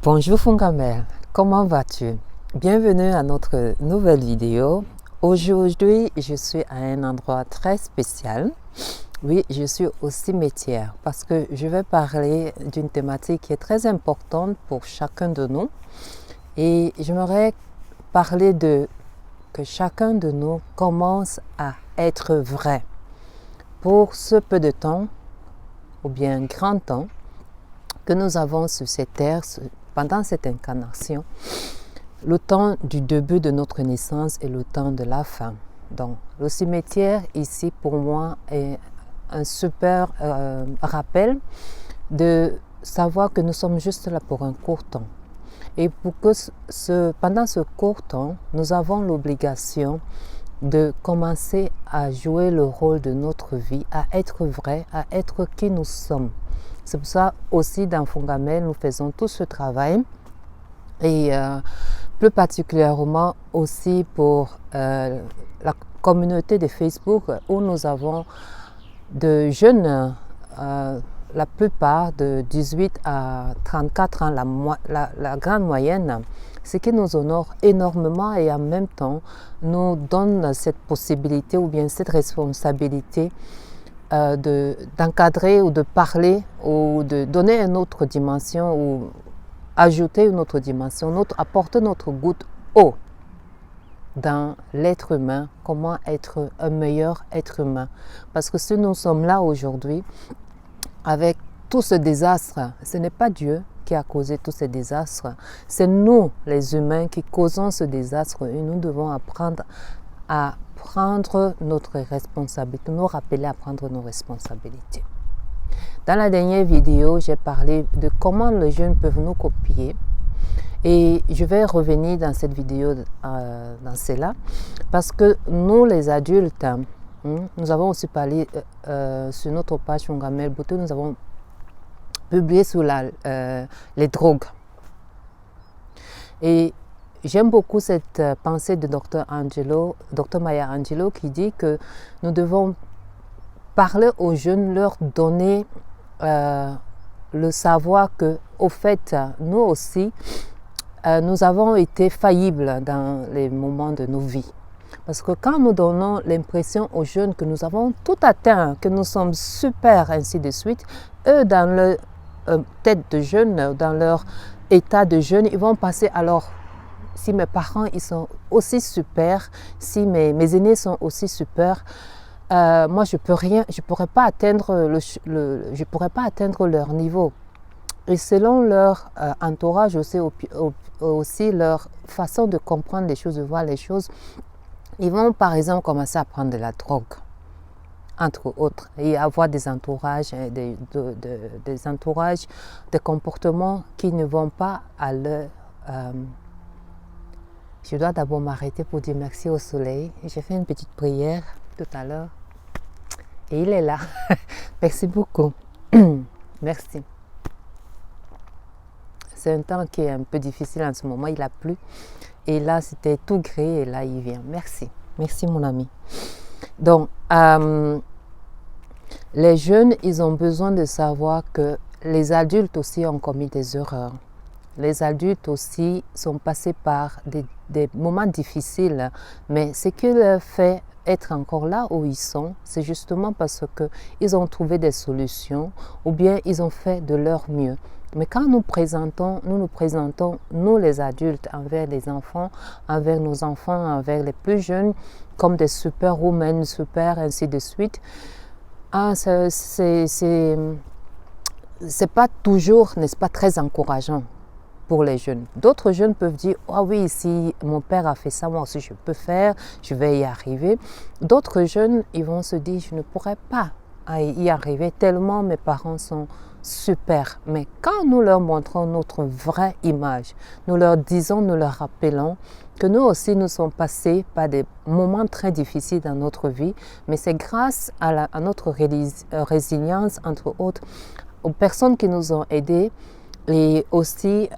Bonjour Fungamel, comment vas-tu? Bienvenue à notre nouvelle vidéo. Aujourd'hui, je suis à un endroit très spécial. Oui, je suis au cimetière parce que je vais parler d'une thématique qui est très importante pour chacun de nous. Et j'aimerais parler de que chacun de nous commence à être vrai pour ce peu de temps ou bien grand temps que nous avons sur cette terre pendant cette incarnation, le temps du début de notre naissance et le temps de la fin. Donc, le cimetière ici pour moi est un super rappel de savoir que nous sommes juste là pour un court temps. Et pour que pendant ce court temps, nous avons l'obligation de commencer à jouer le rôle de notre vie, à être vrai, à être qui nous sommes. C'est pour ça aussi dans Fungamel, nous faisons tout ce travail et plus particulièrement aussi pour la communauté de Facebook où nous avons de jeunes, la plupart de 18 à 34 ans, la grande moyenne, ce qui nous honore énormément et en même temps nous donne cette possibilité ou bien cette responsabilité d'encadrer ou de parler ou de donner une autre dimension ou ajouter une autre dimension, apporter notre goutte d'eau dans l'être humain, comment être un meilleur être humain. Parce que si nous sommes là aujourd'hui, avec tout ce désastre, ce n'est pas Dieu qui a causé tous ces désastres, c'est nous les humains qui causons ce désastre et nous devons apprendre à prendre notre responsabilité, nous rappeler à prendre nos responsabilités. Dans la dernière vidéo, j'ai parlé de comment les jeunes peuvent nous copier et je vais revenir dans cette vidéo dans cela parce que nous les adultes, nous avons aussi parlé sur notre page Fungamel Beauté, nous avons publié sur les drogues. Et j'aime beaucoup cette pensée de Dr Maya Angelou qui dit que nous devons parler aux jeunes, leur donner le savoir que, au fait, nous aussi, nous avons été faillibles dans les moments de nos vies. Parce que quand nous donnons l'impression aux jeunes que nous avons tout atteint, que nous sommes super, ainsi de suite, eux, dans leur tête de jeune, dans leur état de jeune, ils vont passer alors. Si mes parents ils sont aussi super, si mes aînés sont aussi super, moi je pourrais pas atteindre je pourrais pas atteindre leur niveau. Et selon leur entourage aussi leur façon de comprendre les choses, de voir les choses, ils vont par exemple commencer à prendre de la drogue, entre autres, et avoir des entourages, des entourages, des comportements qui ne vont pas à leur je dois d'abord m'arrêter pour dire merci au soleil. J'ai fait une petite prière tout à l'heure. Et il est là. Merci beaucoup. Merci. C'est un temps qui est un peu difficile en ce moment. Il a plu. Et là, c'était tout gris. Et là, il vient. Merci. Merci, mon ami. Donc, les jeunes, ils ont besoin de savoir que les adultes aussi ont commis des erreurs. Les adultes aussi sont passés par des moments difficiles, mais ce qui leur fait être encore là où ils sont, c'est justement parce qu'ils ont trouvé des solutions ou bien ils ont fait de leur mieux. Mais quand nous nous présentons, nous les adultes, envers les enfants, envers nos enfants, envers les plus jeunes, comme des superwomen, super, ainsi de suite, c'est pas toujours, n'est-ce pas, très encourageant pour les jeunes. D'autres jeunes peuvent dire « Ah oui, si mon père a fait ça, moi aussi je peux faire, je vais y arriver. » D'autres jeunes, ils vont se dire « Je ne pourrais pas y arriver tellement mes parents sont super. » Mais quand nous leur montrons notre vraie image, nous leur disons, nous leur rappelons que nous aussi nous sommes passés par des moments très difficiles dans notre vie, mais c'est grâce à notre résilience, entre autres, aux personnes qui nous ont aidés, et aussi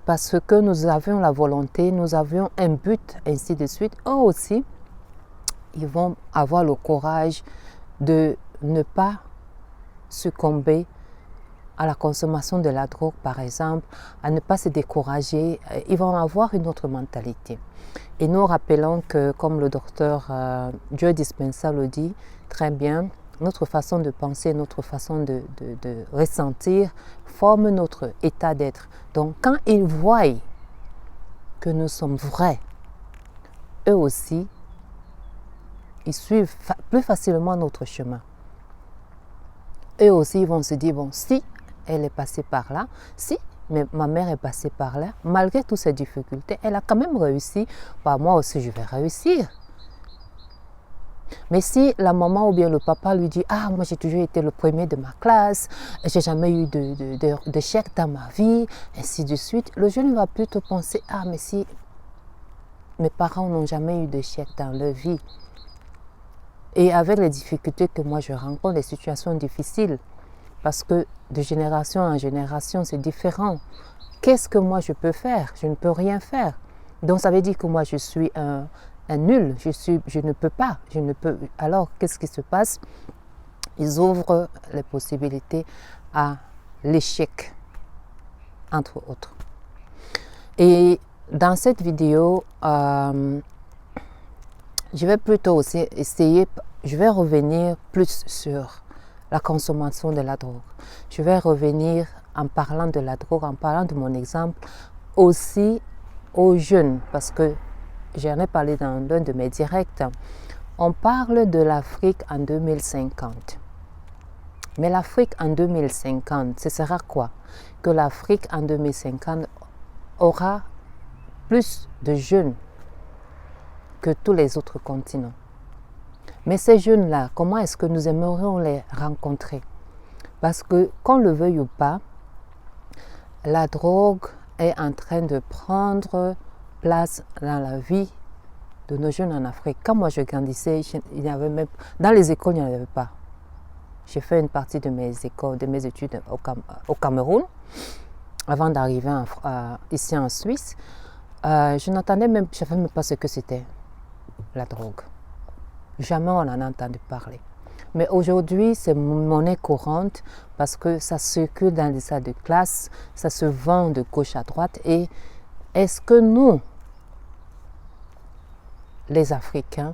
parce que nous avions la volonté, nous avions un but, ainsi de suite. Eux aussi, ils vont avoir le courage de ne pas succomber à la consommation de la drogue, par exemple, à ne pas se décourager, ils vont avoir une autre mentalité. Et nous rappelons que, comme le docteur Joe Dispenza le dit très bien, notre façon de penser, notre façon de ressentir forme notre état d'être. Donc, quand ils voient que nous sommes vrais, eux aussi, ils suivent plus facilement notre chemin. Eux aussi, ils vont se dire, bon, si elle est passée par là, si mais ma mère est passée par là, malgré toutes ces difficultés, elle a quand même réussi, bah, moi aussi je vais réussir. Mais si la maman ou bien le papa lui dit « Ah, moi j'ai toujours été le premier de ma classe, j'ai jamais eu de chèque dans ma vie, ainsi de suite », le jeune va plutôt penser « Ah, mais si mes parents n'ont jamais eu de chèque dans leur vie, et avec les difficultés que moi je rencontre, les situations difficiles, parce que de génération en génération, c'est différent. Qu'est-ce que moi je peux faire? Je ne peux rien faire. Donc ça veut dire que moi je suis un nul, je ne peux pas. Alors qu'est-ce qui se passe? Ils ouvrent les possibilités à l'échec, entre autres. Et dans cette vidéo, je vais plutôt aussi essayer, je vais revenir plus sur la consommation de la drogue. Je vais revenir en parlant de la drogue, en parlant de mon exemple, aussi aux jeunes, parce que j'en ai parlé dans l'un de mes directs. On parle de l'Afrique en 2050. Mais l'Afrique en 2050, ce sera quoi? Que l'Afrique en 2050 aura plus de jeunes que tous les autres continents. Mais ces jeunes-là, comment est-ce que nous aimerions les rencontrer? Parce que, qu'on le veuille ou pas, la drogue est en train de prendre place dans la vie de nos jeunes en Afrique. Quand moi je grandissais, il y avait même, dans les écoles, il n'y en avait pas. J'ai fait une partie de mes études au Cameroun, avant d'arriver ici en Suisse. Je n'entendais même, je ne savais même pas ce que c'était la drogue. Jamais on en a entendu parler. Mais aujourd'hui, c'est monnaie courante parce que ça circule dans les salles de classe, ça se vend de gauche à droite. Et est-ce que nous, les Africains,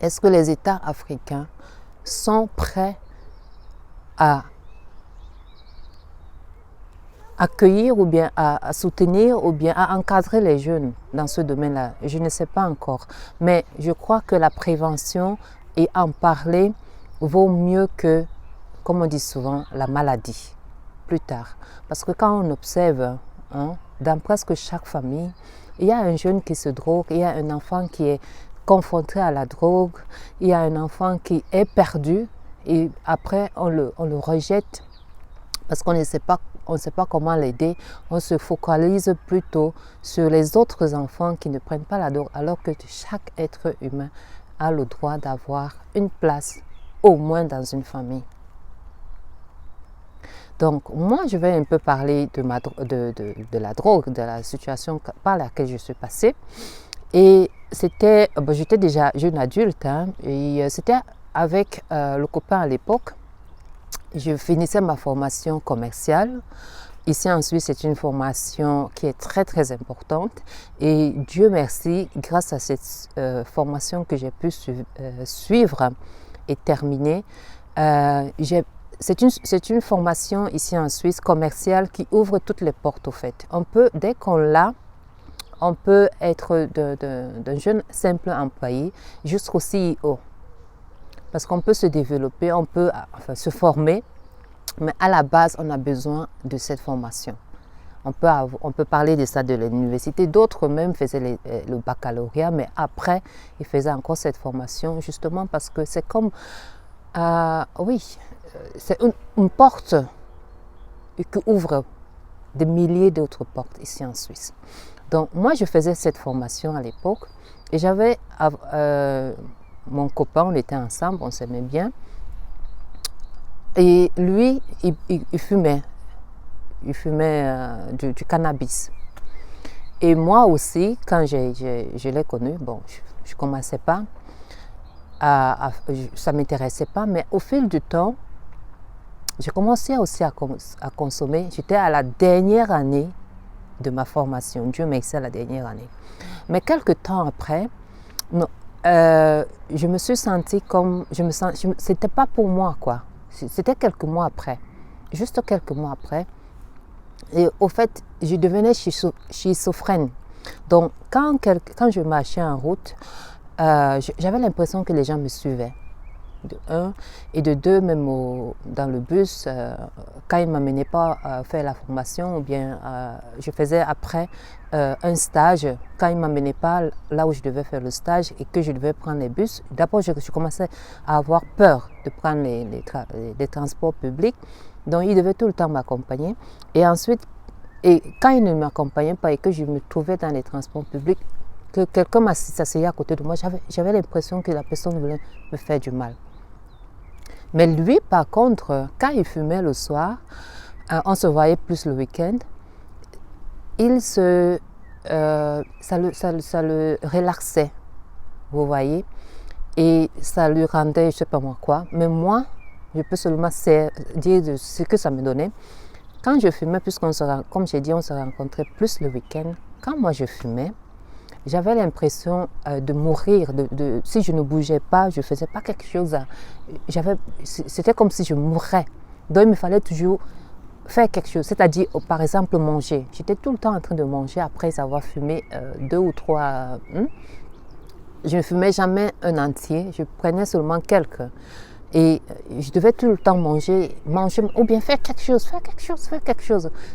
est-ce que les États africains sont prêts à accueillir ou bien à soutenir ou bien à encadrer les jeunes dans ce domaine-là? Je ne sais pas encore. Mais je crois que la prévention et en parler vaut mieux que, comme on dit souvent, la maladie, plus tard. Parce que quand on observe, dans presque chaque famille, il y a un jeune qui se drogue, il y a un enfant qui est confronté à la drogue, il y a un enfant qui est perdu et après on le rejette parce qu'on ne sait pas comment l'aider. On se focalise plutôt sur les autres enfants qui ne prennent pas la drogue, alors que chaque être humain a le droit d'avoir une place, au moins dans une famille. Donc, moi, je vais un peu parler de la drogue, de la situation par laquelle je suis passée. Et c'était, j'étais déjà jeune adulte, et c'était avec le copain à l'époque. Je finissais ma formation commerciale. Ici en Suisse, c'est une formation qui est très très importante. Et Dieu merci, grâce à cette formation que j'ai pu suivre et terminer, c'est une formation ici en Suisse commerciale qui ouvre toutes les portes au fait. Dès qu'on l'a, on peut être d'un jeune simple employé jusqu'au CEO. Parce qu'on peut se développer, on peut se former, mais à la base, on a besoin de cette formation. On peut parler de ça de l'université. D'autres même faisaient le baccalauréat, mais après, ils faisaient encore cette formation, justement parce que c'est comme, c'est une porte qui ouvre des milliers d'autres portes ici en Suisse. Donc, moi, je faisais cette formation à l'époque et j'avais mon copain, on était ensemble, on s'aimait bien. Et lui, il fumait. Il fumait du cannabis. Et moi aussi, quand je l'ai connu, bon, je ne commençais pas, ça ne m'intéressait pas, mais au fil du temps, J'ai commencé aussi à consommer. J'étais à la dernière année de ma formation. Dieu merci, à la dernière année. Mais quelques temps après, je me suis sentie comme... C'était pas pour moi, quoi. C'était quelques mois après. Juste quelques mois après. Et au fait, je devenais schizophrène. Donc, quand je marchais en route, j'avais l'impression que les gens me suivaient. De un, et de deux, même dans le bus, quand ils ne m'amenaient pas faire la formation, ou bien je faisais après un stage, quand ils ne m'amenaient pas là où je devais faire le stage et que je devais prendre les bus, d'abord je commençais à avoir peur de prendre les transports publics, donc ils devaient tout le temps m'accompagner. Et ensuite, quand ils ne m'accompagnaient pas et que je me trouvais dans les transports publics, que quelqu'un s'asseyait à côté de moi, j'avais l'impression que la personne voulait me faire du mal. Mais lui, par contre, quand il fumait le soir, on se voyait plus le week-end, ça le relaxait, vous voyez, et ça lui rendait, je ne sais pas moi quoi, mais moi, je peux seulement dire de ce que ça me donnait. Quand je fumais, comme j'ai dit, on se rencontrait plus le week-end, quand moi je fumais, j'avais l'impression de mourir, si je ne bougeais pas, je ne faisais pas quelque chose. C'était comme si je mourais. Donc il me fallait toujours faire quelque chose, c'est-à-dire par exemple manger. J'étais tout le temps en train de manger après avoir fumé 2 ou 3. Je ne fumais jamais un entier, je prenais seulement quelques. Et je devais tout le temps manger, ou bien faire quelque chose.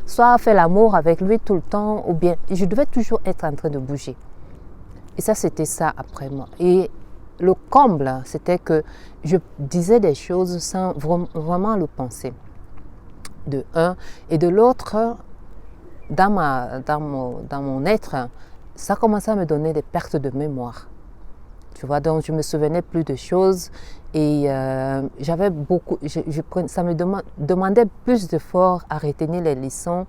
Soit faire l'amour avec lui tout le temps, ou bien je devais toujours être en train de bouger. Et ça, c'était ça après moi. Et le comble, c'était que je disais des choses sans vraiment le penser. De un. Et de l'autre, dans mon être, ça commençait à me donner des pertes de mémoire. Tu vois, donc je me souvenais plus de choses et j'avais beaucoup, ça me demandait plus d'efforts à retenir les leçons,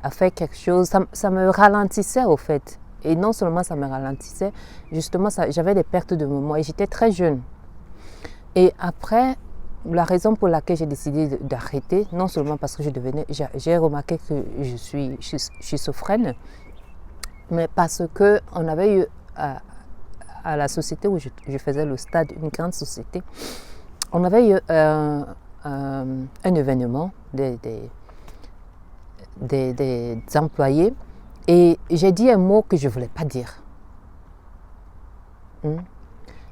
à faire quelque chose. Ça me ralentissait au fait. Et non seulement ça me ralentissait, justement j'avais des pertes de mémoire et j'étais très jeune. Et après, la raison pour laquelle j'ai décidé d'arrêter, non seulement parce que j'ai remarqué que je suis schizophrène, mais parce qu'on avait eu à la société où je faisais le stage, une grande société, on avait eu un événement des employés et j'ai dit un mot que je ne voulais pas dire.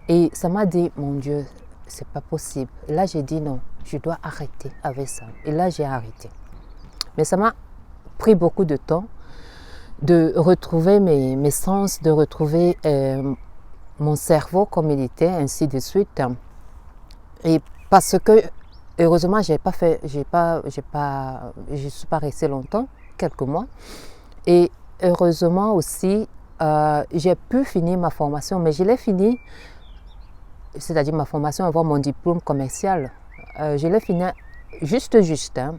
Et ça m'a dit, mon Dieu, c'est pas possible. Et là, j'ai dit non, je dois arrêter avec ça. Et là, j'ai arrêté. Mais ça m'a pris beaucoup de temps de retrouver mes sens, de retrouver mon cerveau comme il était, ainsi de suite. Et parce que, heureusement, je ne suis pas restée longtemps, quelques mois. Et heureusement aussi, j'ai pu finir ma formation, mais je l'ai fini, c'est-à-dire ma formation, avoir mon diplôme commercial. Je l'ai fini juste. Hein,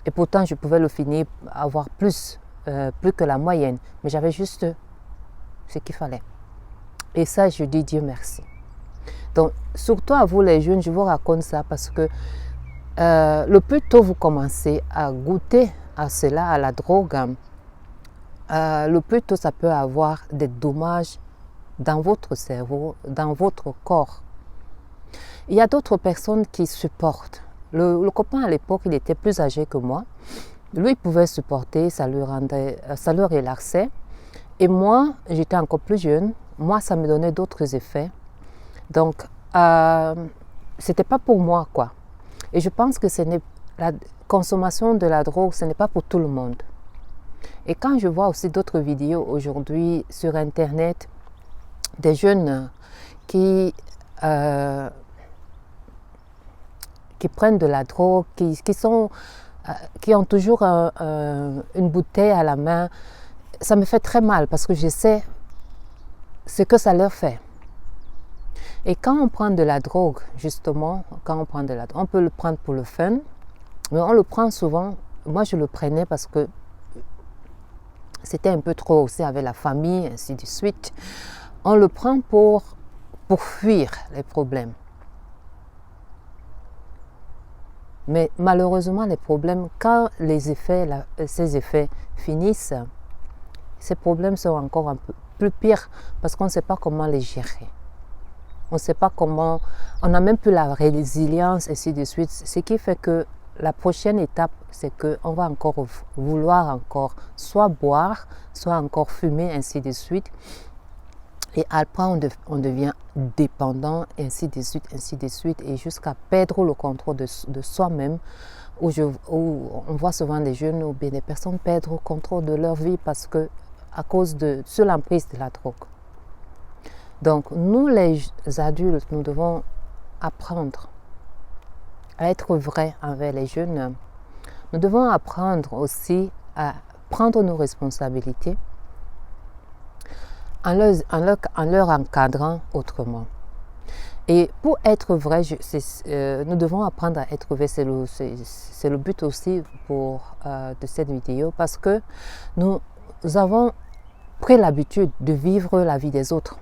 et pourtant, je pouvais le finir, avoir plus que la moyenne. Mais j'avais juste ce qu'il fallait. Et ça, je dis Dieu merci. Donc, surtout à vous les jeunes, je vous raconte ça parce que le plus tôt vous commencez à goûter à cela, à la drogue, le plus tôt ça peut avoir des dommages dans votre cerveau, dans votre corps. Il y a d'autres personnes qui supportent. Le copain à l'époque, il était plus âgé que moi. Lui, il pouvait supporter, ça le relaxait. Et moi, j'étais encore plus jeune. Moi, ça me donnait d'autres effets. Donc, c'était pas pour moi, quoi. Et je pense que la consommation de la drogue, ce n'est pas pour tout le monde. Et quand je vois aussi d'autres vidéos aujourd'hui sur Internet, des jeunes qui prennent de la drogue, qui ont toujours une bouteille à la main, ça me fait très mal parce que je sais ce que ça leur fait. Et quand on prend de la drogue, justement, on peut le prendre pour le fun, mais on le prend souvent. Moi, je le prenais parce que c'était un peu trop aussi avec la famille, ainsi de suite. On le prend pour fuir les problèmes. Mais malheureusement, les problèmes, quand ces effets finissent, ces problèmes sont encore un peu plus pires parce qu'on ne sait pas comment les gérer. On ne sait pas comment, on n'a même plus la résilience, ainsi de suite. Ce qui fait que la prochaine étape, c'est qu'on va encore vouloir encore soit boire, soit encore fumer, ainsi de suite. Et après, on devient dépendant, ainsi de suite, et jusqu'à perdre le contrôle de soi-même, où on voit souvent des jeunes ou bien des personnes perdre le contrôle de leur vie parce que, à cause sous l'emprise de la drogue. Donc, nous les adultes, nous devons apprendre à être vrais envers les jeunes. Nous devons apprendre aussi à prendre nos responsabilités en leur encadrant autrement. Et pour être vrai, nous devons apprendre à être vrai. C'est le but aussi de cette vidéo, parce que nous avons pris l'habitude de vivre la vie des autres.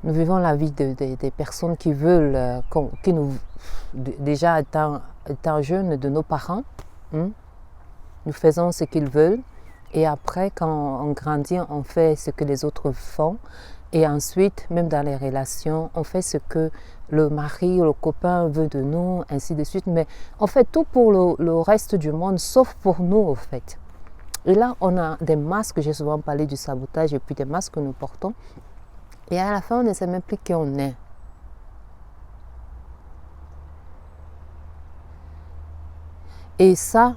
Nous vivons la vie des personnes qui veulent, déjà étant jeunes, de nos parents. Nous faisons ce qu'ils veulent. Et après, quand on grandit, on fait ce que les autres font. Et ensuite, même dans les relations, on fait ce que le mari ou le copain veut de nous, ainsi de suite. Mais on fait tout pour le reste du monde, sauf pour nous, en fait. Et là, on a des masques, j'ai souvent parlé du sabotage, et puis des masques que nous portons. Et à la fin, on ne sait même plus qui on est. Et ça,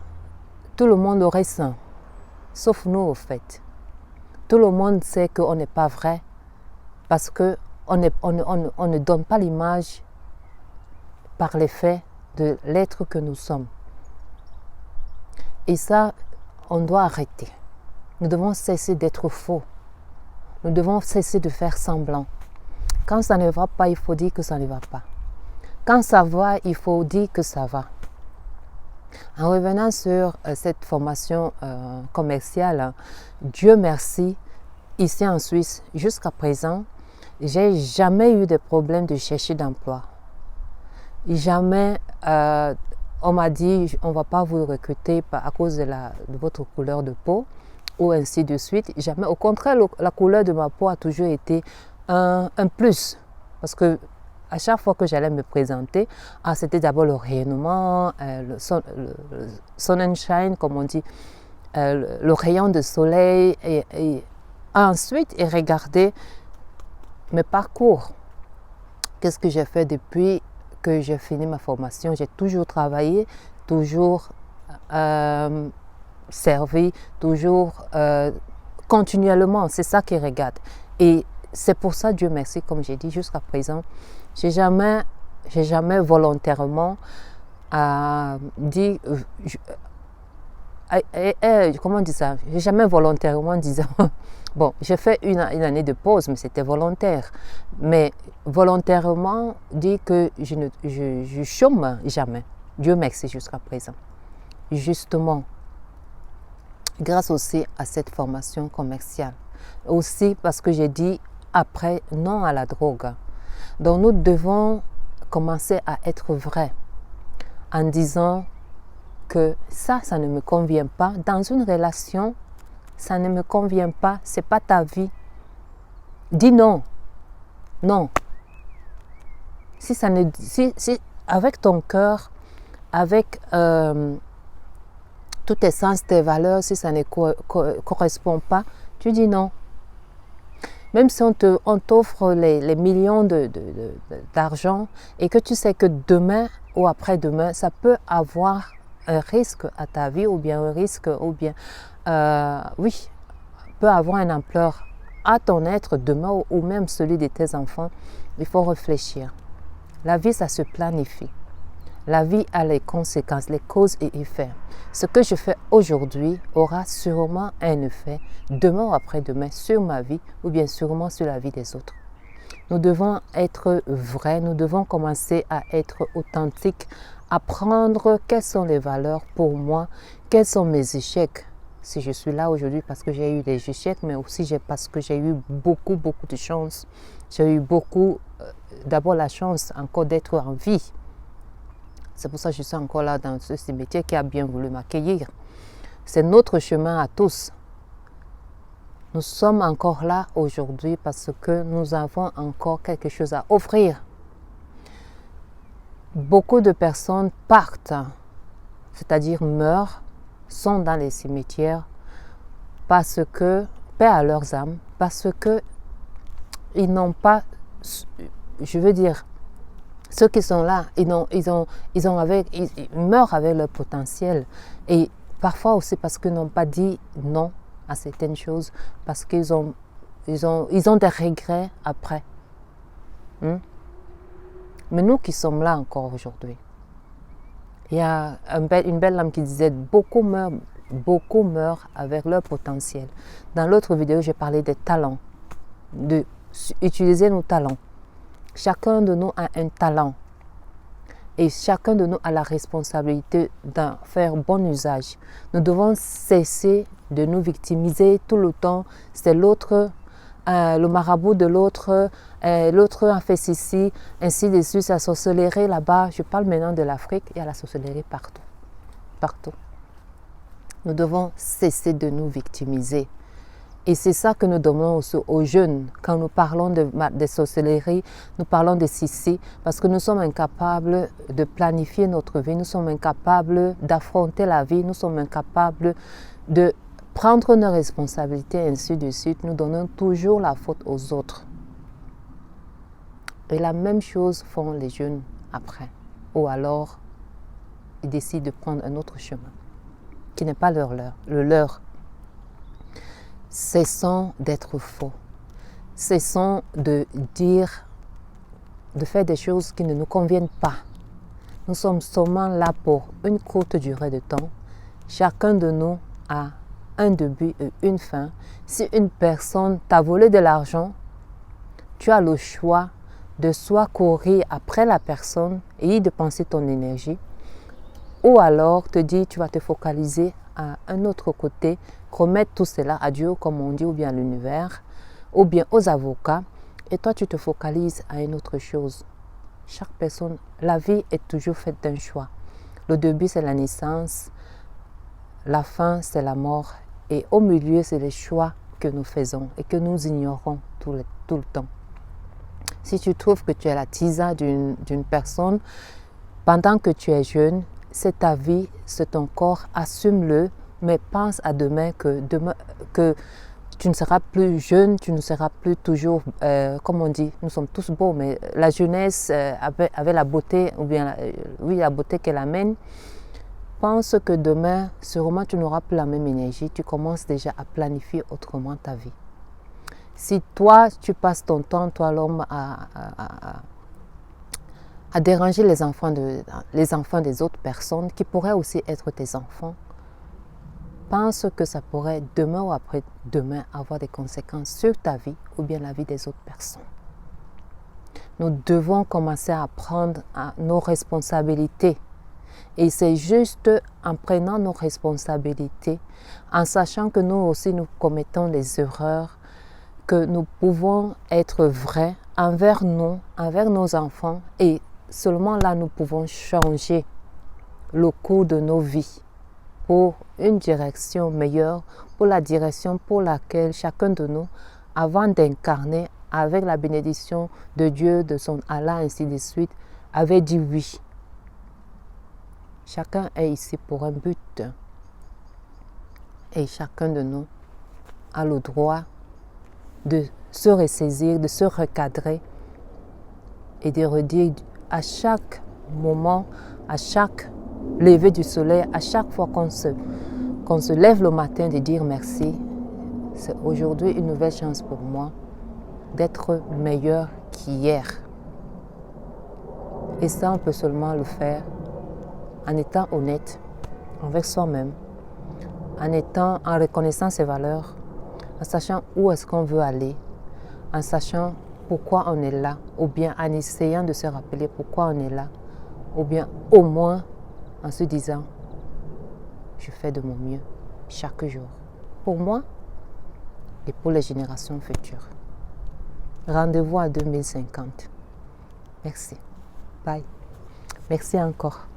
tout le monde le ressent, sauf nous, au fait. Tout le monde sait qu'on n'est pas vrai, parce qu'on ne donne pas l'image par les faits de l'être que nous sommes. Et ça, on doit arrêter. Nous devons cesser d'être faux. Nous devons cesser de faire semblant. Quand ça ne va pas, il faut dire que ça ne va pas. Quand ça va, il faut dire que ça va. En revenant sur cette formation commerciale, Dieu merci, ici en Suisse, jusqu'à présent, j'ai jamais eu de problème de chercher d'emploi. Jamais on m'a dit on ne va pas vous recruter à cause de votre couleur de peau, ou ainsi de suite. Jamais. Au contraire, la couleur de ma peau a toujours été un plus. Parce que à chaque fois que j'allais me présenter, c'était d'abord le rayonnement, le sunshine, comme on dit, le rayon de soleil. Et ensuite, regarder mes parcours. Qu'est-ce que j'ai fait depuis que j'ai fini ma formation? J'ai toujours travaillé, toujours servi, toujours continuellement. C'est ça qu'ils regardent. Et c'est pour ça, Dieu merci, comme j'ai dit jusqu'à présent, j'ai jamais volontairement dit, comment on dit ça? J'ai jamais volontairement disant, bon, j'ai fait une année de pause, mais c'était volontaire. Mais volontairement dit que je chôme jamais. Dieu merci jusqu'à présent. Justement, grâce aussi à cette formation commerciale. Aussi parce que j'ai dit après non à la drogue. Donc nous devons commencer à être vrais en disant que ça ne me convient pas. Dans une relation, ça ne me convient pas, c'est pas ta vie. Dis non. Non. Si avec ton cœur, avec tous tes sens, tes valeurs, si ça ne correspond pas, tu dis non. Même si on t'offre les millions d'argent et que tu sais que demain ou après-demain, ça peut avoir un risque à ta vie, ou bien un risque, ou bien, oui, peut avoir une ampleur à ton être demain ou même celui de tes enfants, il faut réfléchir. La vie, ça se planifie. La vie a les conséquences, les causes et effets. Ce que je fais aujourd'hui aura sûrement un effet demain ou après-demain sur ma vie ou bien sûrement sur la vie des autres. Nous devons être vrais, nous devons commencer à être authentiques, apprendre quelles sont les valeurs pour moi, quels sont mes échecs. Si je suis là aujourd'hui parce que j'ai eu des échecs, mais aussi parce que j'ai eu beaucoup de chance. J'ai eu d'abord la chance encore d'être en vie. C'est pour ça que je suis encore là dans ce cimetière qui a bien voulu m'accueillir. C'est notre chemin à tous. Nous sommes encore là aujourd'hui parce que nous avons encore quelque chose à offrir. Beaucoup de personnes partent, c'est-à-dire meurent, sont dans les cimetières parce que, paix à leurs âmes, parce que ils n'ont pas, je veux dire, ceux qui sont là, ils meurent avec leur potentiel. Et parfois aussi parce qu'ils n'ont pas dit non à certaines choses, parce qu'ils ont des regrets après. Mais nous qui sommes là encore aujourd'hui, il y a une belle âme qui disait beaucoup meurent avec leur potentiel. Dans l'autre vidéo, j'ai parlé des talents, d'utiliser nos talents. Chacun de nous a un talent et chacun de nous a la responsabilité d'en faire bon usage. Nous devons cesser de nous victimiser tout le temps. C'est l'autre, le marabout de l'autre, l'autre a fait ceci, ainsi de suite, la sorcellerie là-bas. Je parle maintenant de l'Afrique, il y a la sorcellerie partout. Partout. Nous devons cesser de nous victimiser. Et c'est ça que nous demandons aussi aux jeunes. Quand nous parlons de sorcellerie, nous parlons de ceci, parce que nous sommes incapables de planifier notre vie, nous sommes incapables d'affronter la vie, nous sommes incapables de prendre nos responsabilités, ainsi de suite. Nous donnons toujours la faute aux autres. Et la même chose font les jeunes après. Ou alors, ils décident de prendre un autre chemin, qui n'est pas le leur. Cessons d'être faux. Cessons de faire des choses qui ne nous conviennent pas. Nous sommes seulement là pour une courte durée de temps. Chacun de nous a un début et une fin. Si une personne t'a volé de l'argent, tu as le choix de soit courir après la personne et y dépenser ton énergie, ou alors te dire tu vas te focaliser à un autre côté, remettre tout cela à Dieu, comme on dit, ou bien à l'univers, ou bien aux avocats, et toi tu te focalises à une autre chose. Chaque personne, la vie est toujours faite d'un choix. Le début c'est la naissance, la fin c'est la mort, et au milieu c'est les choix que nous faisons et que nous ignorons tout le temps. Si tu trouves que tu es la tisa d'une personne, pendant que tu es jeune, c'est ta vie, c'est ton corps, assume-le, mais pense à demain que tu ne seras plus jeune, tu ne seras plus toujours, comme on dit, nous sommes tous beaux, mais la jeunesse avait la beauté, ou bien, la beauté qu'elle amène. Pense que demain, sûrement tu n'auras plus la même énergie, tu commences déjà à planifier autrement ta vie. Si toi, tu passes ton temps, toi l'homme, à déranger les enfants des autres personnes qui pourraient aussi être tes enfants, pense que ça pourrait demain ou après-demain avoir des conséquences sur ta vie ou bien la vie des autres personnes. Nous devons commencer à prendre nos responsabilités. Et c'est juste en prenant nos responsabilités, en sachant que nous aussi nous commettons des erreurs, que nous pouvons être vrais envers nous, envers nos enfants, et seulement là nous pouvons changer le cours de nos vies pour une direction meilleure, pour la direction pour laquelle chacun de nous, avant d'incarner avec la bénédiction de Dieu, de son Allah, ainsi de suite, avait dit oui. Chacun est ici pour un but et chacun de nous a le droit de se ressaisir, de se recadrer et de redire à chaque moment, à chaque lever du soleil, à chaque fois qu'on se lève le matin, de dire merci. C'est aujourd'hui une nouvelle chance pour moi d'être meilleur qu'hier. Et ça, on peut seulement le faire en étant honnête envers soi-même, en reconnaissant ses valeurs, en sachant où est-ce qu'on veut aller, en sachant pourquoi on est là, ou bien en essayant de se rappeler pourquoi on est là, ou bien au moins en se disant je fais de mon mieux chaque jour, pour moi et pour les générations futures. Rendez-vous à 2050. Merci. Bye. Merci encore.